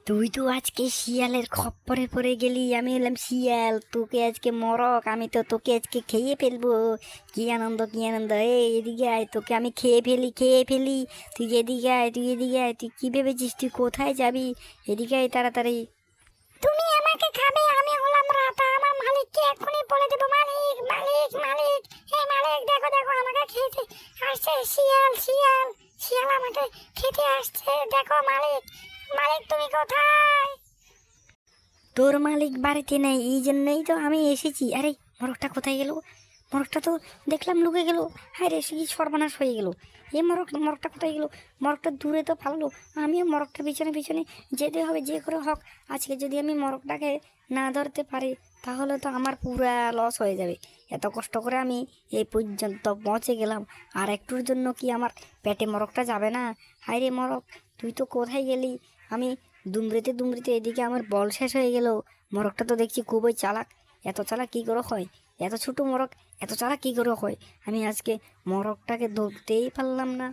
তুই তো আজকে শিয়ালের খপ্পরে পড়ে গেলি। আমি এলাম শিয়াল, তোকে আজকে মরক, আমি তো তোকে আজকে খেয়ে ফেলবো। কি আনন্দ কি আনন্দ! এই এদিকে আয়, তোকে আমি খেয়ে ফেলি খেয়ে ফেলি। তুই এদিকে আয়, তুই এদিকে আয়। তুই কি ভেবেছিস তুই কোথায় যাবি? এদিকে আয় তাড়াতাড়ি। তুমি আমাকে খাবে, আমি হলাম রাতা। আমার মালিককে এক্ষুনি বলে দেবো, মালিক মালিক মালিক, এই মালিক দেখো দেখো আমাকে খেতে আসছে শিয়াল শিয়াল শিয়াল আমাকে খেতে আসছে, দেখো মালিক মালিক তুমি কোথায়? তোর মালিক বাড়িতে নেই, এই জন্যই তো আমি এসেছি। আরে মোরগটা কোথায় গেল? মোরগটা তো দেখলাম লুকে গেল। হ্যাঁ রে, সে কি সর্বনাশ হয়ে গেল! এই মোরগটা কোথায় গেল? মোরগটা দূরে তো পারলো, আমিও মোরগটা পিছনে পিছনে যেতে হবে যে করে হোক। আজকে যদি আমি মোরগটাকে না ধরতে পারি তাহলে তো আমার পুরা লস হয়ে যাবে। এত কষ্ট করে আমি এই পর্যন্ত পৌঁছে গেলাম, আর একটুর জন্য কি আমার পেটে মোরগটা যাবে না? হায় রে মোরগ, তুই তো কোথায় গেলি? আমি দুমড়িতে দুমড়িতে এদিকে আমার বল শেষ হয়ে গেল। মোরগটা তো দেখছি খুবই চালাক। এত চালাক কী করে হয়? এত ছোট মোরগ এত চালাক কী করে হয়? আমি আজকে মোরগটাকে ধরতেই পারলাম না।